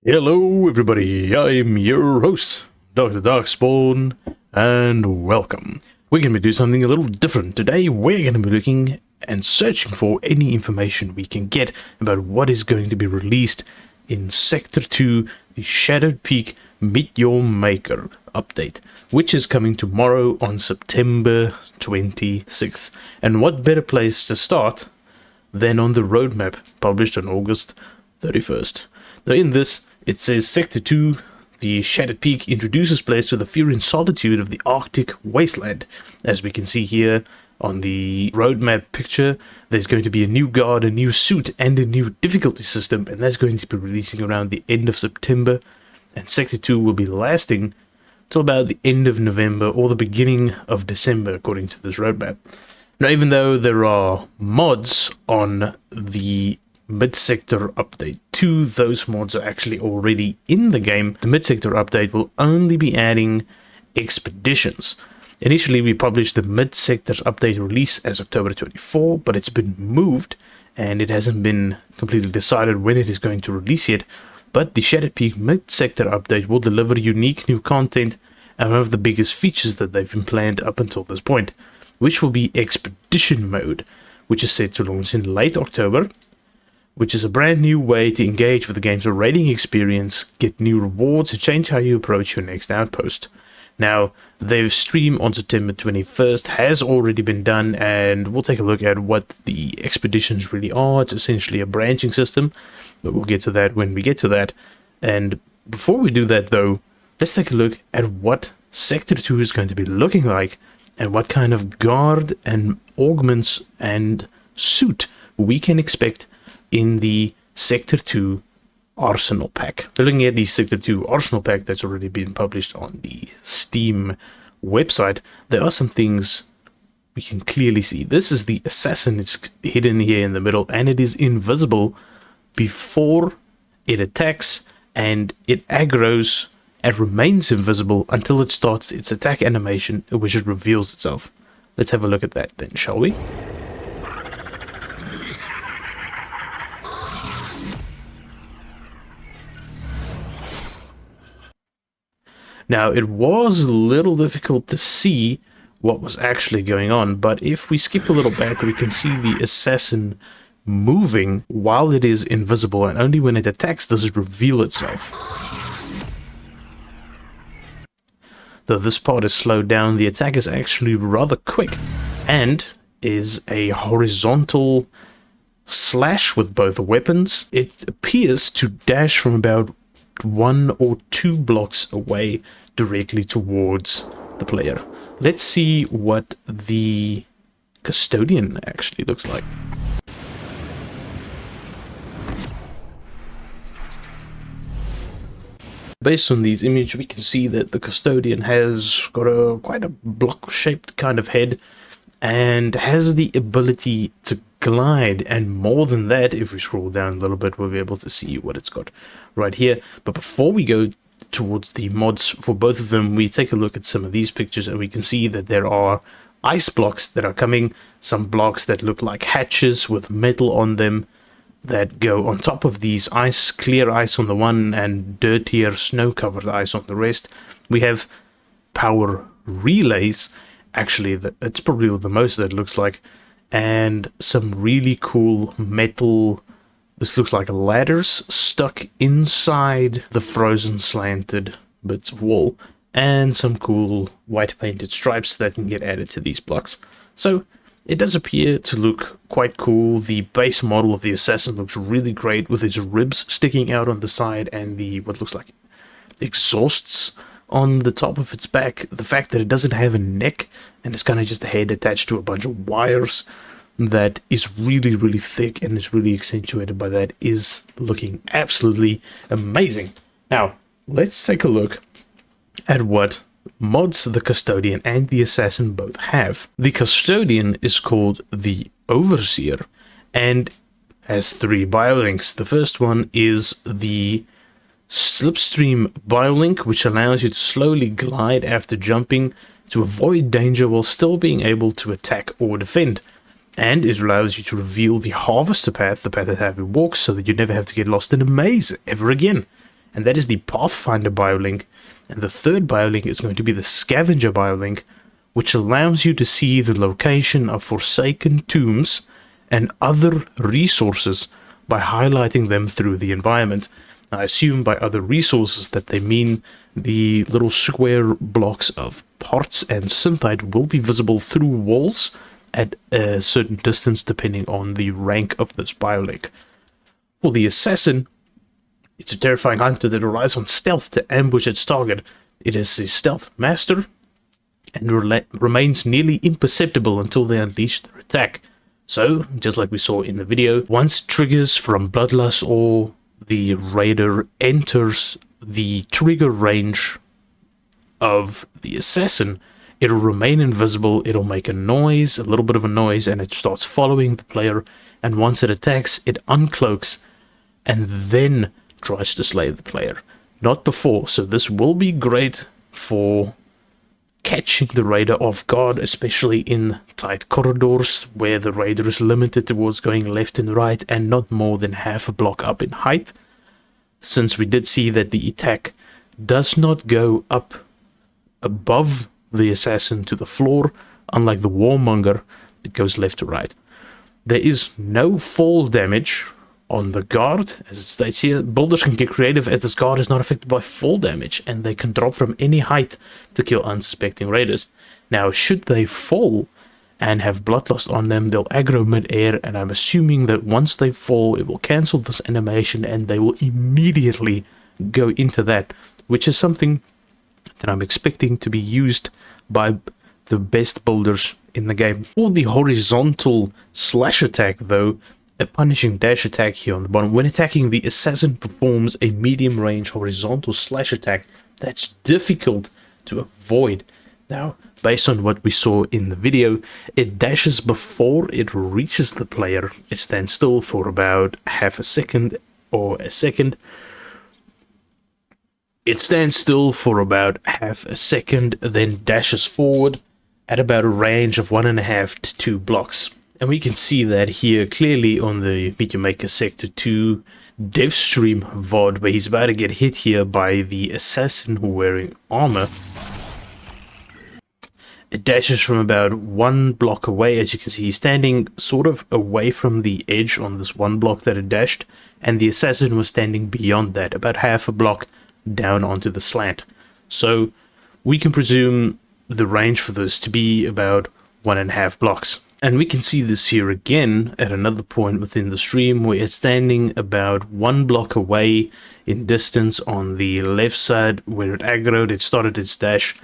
Hello everybody, I'm your host, Dr. Darkspawn, and welcome. We're going to do something a little different. Today we're going to be looking and searching for any information we can get about what is going to be released in Sector 2, the Shadowed Peak Meet Your Maker update, which is coming tomorrow on September 26th. And what better place to start than on the roadmap published on August 31st. Now in this, it says Sector 2, the Shadowed Peak, introduces players to the fear and solitude of the Arctic wasteland. As we can see here on the roadmap picture, there's going to be a new guard, a new suit, and a new difficulty system, and that's going to be releasing around the end of September, and Sector 2 will be lasting till about the end of November or the beginning of December, according to this roadmap. Now, even though there are mods on the Mid-Sector Update 2, those mods are actually already in the game. The Mid-Sector Update will only be adding expeditions. Initially, we published the Mid-Sectors Update release as October 24, but it's been moved, and it hasn't been completely decided when it is going to release yet. But the Shadowed Peak Mid-Sector Update will deliver unique new content and one of the biggest features that they've been planned up until this point, which will be Expedition Mode, which is set to launch in late October, which is a brand new way to engage with the game's raiding experience, get new rewards, and change how you approach your next outpost. Now, their stream on September 21st has already been done, and we'll take a look at what the expeditions really are. It's essentially a branching system, but we'll get to that when we get to that. And before we do that, though, let's take a look at what Sector 2 is going to be looking like, and what kind of guard and augments and suit we can expect in the Sector 2 Arsenal Pack. So looking at the Sector 2 Arsenal Pack that's already been published on the Steam website, there are some things we can clearly see. This is the assassin. It's hidden here in the middle, and it is invisible before it attacks, and it aggroes and remains invisible until it starts its attack animation, which it reveals itself. Let's have a look at that then, shall we? Now, it was a little difficult to see what was actually going on, but if we skip a little back, we can see the assassin moving while it is invisible, and only when it attacks does it reveal itself. Though this part is slowed down, the attack is actually rather quick, and is a horizontal slash with both weapons. It appears to dash from about 1 or 2 blocks away directly towards the player. Let's see what the custodian actually looks like. Based on these images, we can see that the custodian has got quite a block-shaped kind of head and has the ability to glide, and more than that, if we scroll down a little bit, we'll be able to see what it's got right here. But before we go towards the mods for both of them, we take a look at some of these pictures, and we can see that there are ice blocks that are coming, some blocks that look like hatches with metal on them that go on top of these ice, clear ice on the one and dirtier snow-covered ice on the rest. We have power relays, actually that's probably the most that it looks like, and some really cool metal, this looks like ladders stuck inside the frozen slanted bits of wall, and some cool white painted stripes that can get added to these blocks. So it does appear to look quite cool. The base model of the assassin looks really great with its ribs sticking out on the side and the what looks like exhausts on the top of its back. The fact that it doesn't have a neck and it's kind of just a head attached to a bunch of wires that is really, really thick and is really accentuated by that is looking absolutely amazing. Now, let's take a look at what mods the Custodian and the Assassin both have. The Custodian is called the Overseer and has 3 biolinks. The first one is the Slipstream Biolink, which allows you to slowly glide after jumping to avoid danger while still being able to attack or defend. And it allows you to reveal the Harvester path, the path that Happy walks, so that you never have to get lost in a maze ever again. and that is the Pathfinder Biolink. And the third Biolink is going to be the Scavenger Biolink, which allows you to see the location of forsaken tombs and other resources by highlighting them through the environment. I assume by other resources that they mean the little square blocks of parts and synthite will be visible through walls at a certain distance depending on the rank of this Biolink. For the Assassin, it's a terrifying hunter that relies on stealth to ambush its target. It is a stealth master and remains nearly imperceptible until they unleash their attack. So, just like we saw in the video, once it triggers from Bloodlust or the raider enters the trigger range of the Assassin, it'll remain invisible, it'll make a noise, a little bit of a noise, and it starts following the player, and once it attacks, it uncloaks and then tries to slay the player. Not before, so this will be great for catching the raider off guard, especially in tight corridors where the raider is limited towards going left and right and not more than half a block up in height, since we did see that the attack does not go up above the assassin to the floor. Unlike the Warmonger, it goes left to right. There is no fall damage on the guard, as it states here. Builders can get creative as this guard is not affected by fall damage, and they can drop from any height to kill unsuspecting raiders. Now, should they fall and have Bloodlust on them, they'll aggro mid-air, and I'm assuming that once they fall, it will cancel this animation and they will immediately go into that, which is something that I'm expecting to be used by the best builders in the game. For the horizontal slash attack, though, a punishing dash attack here on the bottom. When attacking, the assassin performs a medium range horizontal slash attack that's difficult to avoid. Now, based on what we saw in the video, it dashes before it reaches the player. It stands still for about half a second or a second. It stands still for about half a second, then dashes forward at about a range of 1.5 to 2 blocks. And we can see that here clearly on the Meteor Maker Sector 2 dev stream VOD, where he's about to get hit here by the assassin wearing armor. It dashes from about 1 block away. As you can see, he's standing sort of away from the edge on this 1 block that it dashed, and the assassin was standing beyond that, about half a block down onto the slant. So we can presume the range for this to be about 1.5 blocks. And we can see this here again at another point within the stream, where it's standing about 1 block away in distance on the left side where it aggroed. It started its dash,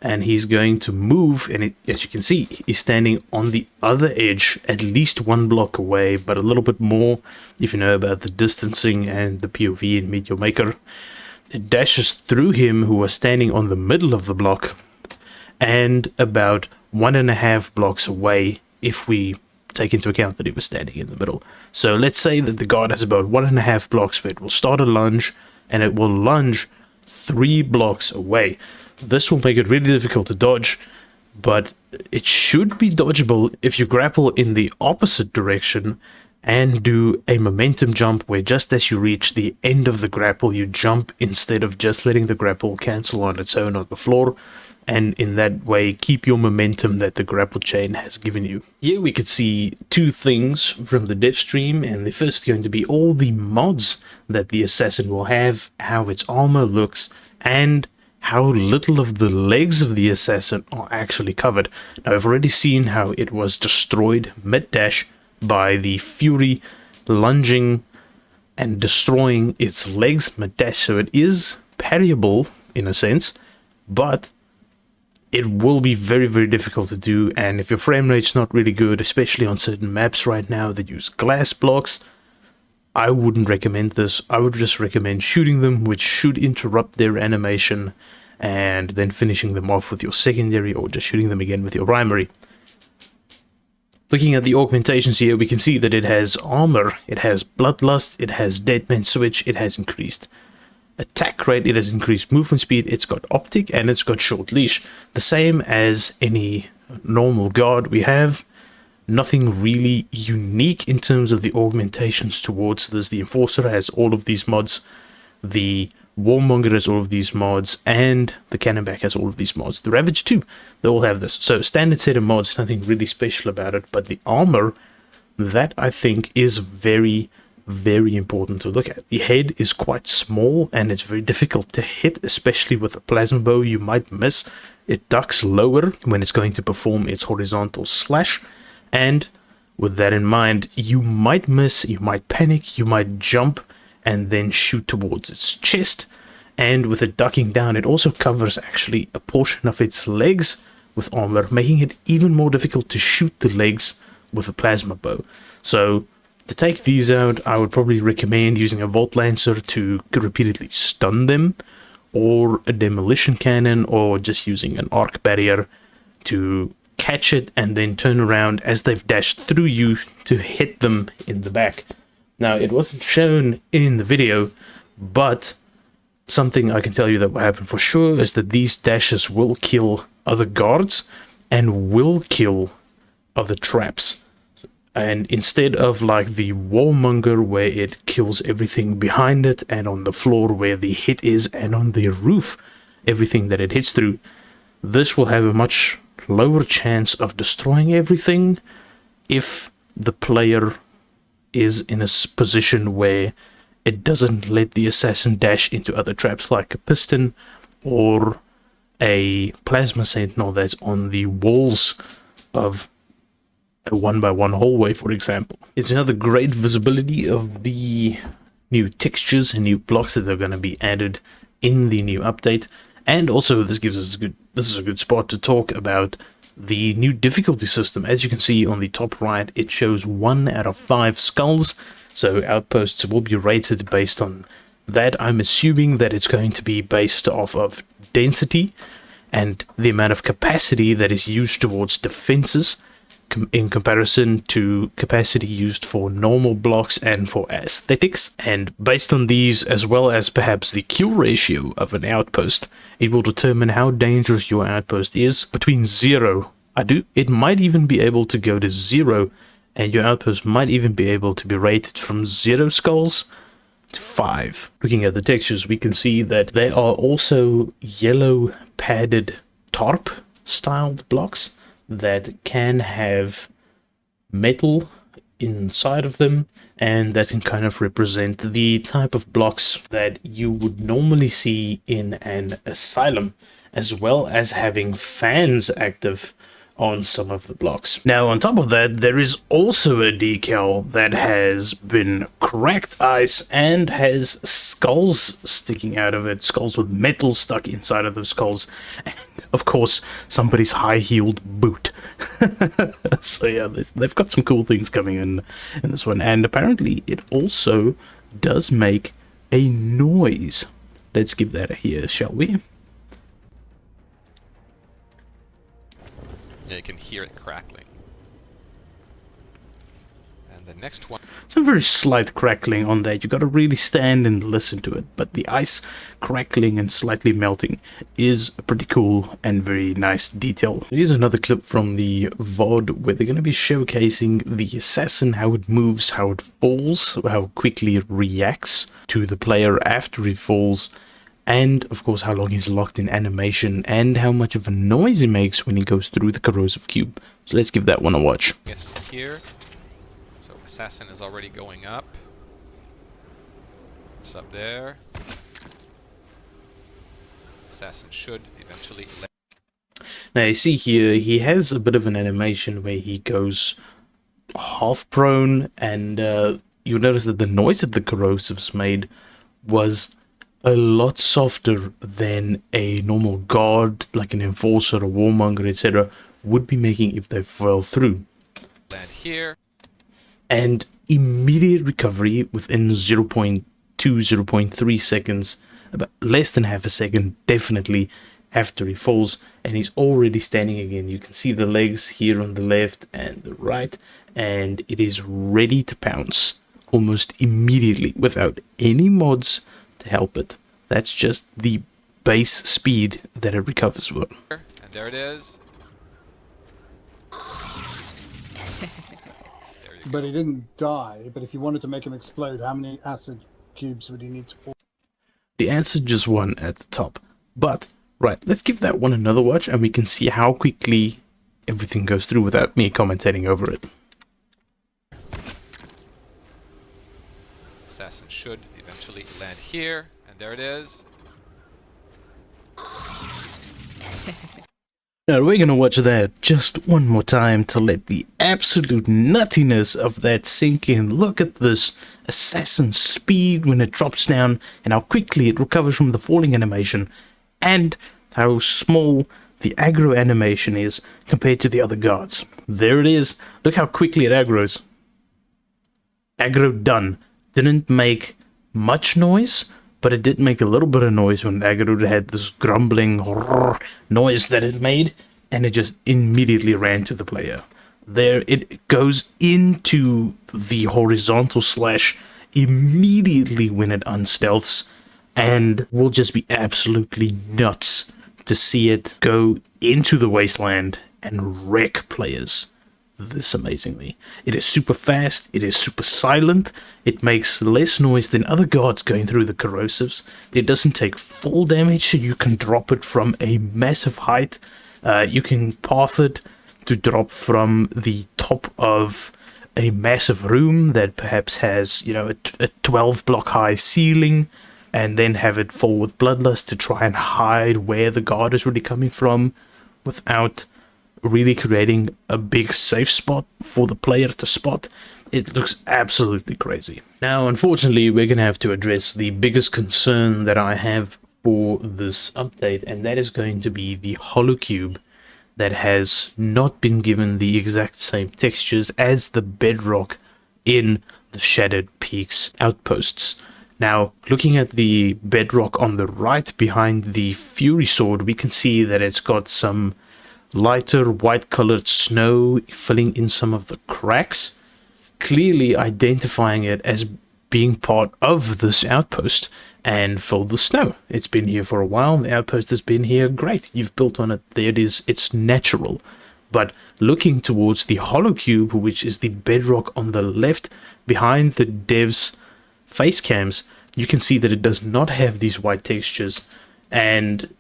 and he's going to move, and as you can see, he's standing on the other edge at least 1 block away, but a little bit more if you know about the distancing and the POV in Meteor Maker. It dashes through him, who was standing on the middle of the block, and about 1.5 blocks away if we take into account that he was standing in the middle. So let's say that the guard has about 1.5 blocks where it will start a lunge, and it will lunge 3 blocks away. This will make it really difficult to dodge, but it should be dodgeable if you grapple in the opposite direction and do a momentum jump, where just as you reach the end of the grapple, you jump instead of just letting the grapple cancel on its own on the floor, and in that way keep your momentum that the grapple chain has given you. Here we could see 2 things from the dev stream, and the first is going to be all the mods that the assassin will have, how its armor looks, and how little of the legs of the assassin are actually covered. Now, I've already seen how it was destroyed mid-dash by the Fury lunging and destroying its legs mid-dash, so it is parryable in a sense, but it will be very, very difficult to do. And if your frame rate's not really good, especially on certain maps right now that use glass blocks, I wouldn't recommend this. I would just recommend shooting them, which should interrupt their animation, and then finishing them off with your secondary, or just shooting them again with your primary. Looking at the augmentations here, we can see that it has armor, it has bloodlust, it has deadman switch, it has increased attack rate, it has increased movement speed, it's got optic, and it's got short leash. The same as any normal guard we have. Nothing really unique in terms of the augmentations towards this. The Enforcer has all of these mods. The Warmonger has all of these mods, and the Cannonback has all of these mods. The Ravage too, they all have this. So standard set of mods, nothing really special about it, but the armor, that I think is very, very important to look at. The head is quite small and it's very difficult to hit, especially with a plasma bow. You might miss. It ducks lower when it's going to perform its horizontal slash, and with that in mind, you might miss, you might panic, you might jump and then shoot towards its chest. And with it ducking down, it also covers actually a portion of its legs with armor, making it even more difficult to shoot the legs with a plasma bow. So to take these out, I would probably recommend using a Volt Lancer to repeatedly stun them, or a demolition cannon, or just using an arc barrier to catch it and then turn around as they've dashed through you to hit them in the back. Now, it wasn't shown in the video, but something I can tell you that will happen for sure is that these dashes will kill other guards and will kill other traps. And instead of like the Warmonger where it kills everything behind it, and on the floor where the hit is, and on the roof everything that it hits through, this will have a much lower chance of destroying everything if the player is in a position where it doesn't let the assassin dash into other traps, like a piston or a plasma sentinel that's on the walls of a 1x1 hallway, for example. It's another great visibility of the new textures and new blocks that are going to be added in the new update. And also this gives us this is a good spot to talk about the new difficulty system. As you can see on the top right, it shows 1 out of 5 skulls, so outposts will be rated based on that. I'm assuming that it's going to be based off of density and the amount of capacity that is used towards defenses in comparison to capacity used for normal blocks and for aesthetics. And based on these, as well as perhaps the kill ratio of an outpost, it will determine how dangerous your outpost is. Between 0, it might even be able to go to 0, and your outpost might even be able to be rated from 0 skulls to 5. Looking at the textures, we can see that they are also yellow padded tarp styled blocks that can have metal inside of them, and that can kind of represent the type of blocks that you would normally see in an asylum, as well as having fans active on some of the blocks. Now, on top of that, there is also a decal that has been cracked ice and has skulls sticking out of it, skulls with metal stuck inside of those skulls, and of course somebody's high-heeled boot. So yeah, they've got some cool things coming in this one, and apparently it also does make a noise. Let's give that a hear, shall we? Yeah, you can hear it crackling. And the next one... Some very slight crackling on that. You gotta really stand and listen to it. But the ice crackling and slightly melting is pretty cool and very nice detail. Here's another clip from the VOD where they're gonna be showcasing the assassin, how it moves, how it falls, how quickly it reacts to the player after it falls, and of course how long he's locked in animation, and how much of a noise he makes when he goes through the corrosive cube. So let's give that one a watch. Yes, here. So assassin is already going up. It's up there. Assassin should eventually... Now you see here, he has a bit of an animation where he goes half prone, and you'll notice that the noise that the corrosives made was a lot softer than a normal guard, like an enforcer, a warmonger, etc., would be making if they fell through. Land here. And immediate recovery within 0.2, 0.3 seconds, about less than half a second, definitely, after he falls, and he's already standing again. You can see the legs here on the left and the right, and it is ready to pounce almost immediately without any mods to help it. That's just the base speed that it recovers with. And there it is. But he didn't die. But if you wanted to make him explode, how many acid cubes would he need to pour? The answer just one at the top. But, right, let's give that one another watch and we can see how quickly everything goes through without me commentating over it. Assassin should eventually land here, and there it is. Now we're gonna watch that just one more time to let the absolute nuttiness of that sink in. Look at this assassin speed when it drops down and how quickly it recovers from the falling animation, and how small the aggro animation is compared to the other guards. There it is. Look how quickly it aggroes. Aggro done. Didn't make much noise, but it did make a little bit of noise when aggro had this grumbling noise that it made, and it just immediately ran to the player. There it goes into the horizontal slash immediately when it unstealths, and will just be absolutely nuts to see it go into the wasteland and wreck players this amazingly. It is super fast, it is super silent, it makes less noise than other guards going through the corrosives, it doesn't take full damage, so you can drop it from a massive height, you can path it to drop from the top of a massive room that perhaps has, you know, a 12 block high ceiling, and then have it fall with bloodlust to try and hide where the guard is really coming from without really creating a big safe spot for the player to spot. It looks absolutely crazy. Now, unfortunately, we're going to have to address the biggest concern that I have for this update, and that is going to be the holocube that has not been given the exact same textures as the bedrock in the Shattered Peaks outposts. Now, looking at the bedrock on the right behind the Fury Sword, we can see that it's got some lighter white colored snow filling in some of the cracks, clearly identifying it as being part of this outpost and filled with snow. It's been here for a while, the outpost has been here, great, you've built on it, there it is, it's natural. But looking towards the holocube, which is the bedrock on the left behind the dev's face cams, you can see that it does not have these white textures, and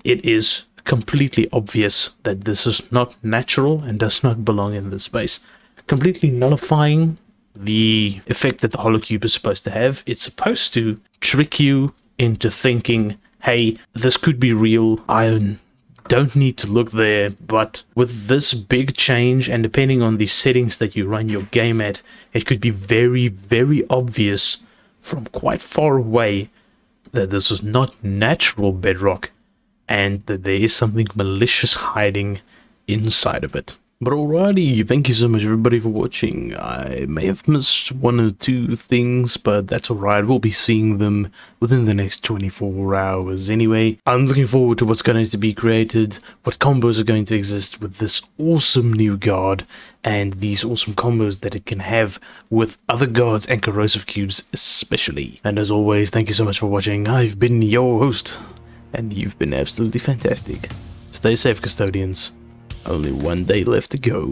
it is completely obvious that this is not natural and does not belong in this space, completely nullifying the effect that the holocube is supposed to have. It's supposed to trick you into thinking, hey, this could be real, I don't need to look there. But with this big change, and depending on the settings that you run your game at, it could be very, very obvious from quite far away that this is not natural bedrock, and that there is something malicious hiding inside of it. But alrighty, thank you so much everybody for watching. I may have missed one or two things, but that's alright, we'll be seeing them within the next 24 hours anyway. I'm looking forward to what's going to be created, what combos are going to exist with this awesome new guard, and these awesome combos that it can have with other guards and corrosive cubes especially. And as always, thank you so much for watching. I've been your host, and you've been absolutely fantastic. Stay safe, custodians. Only one day left to go.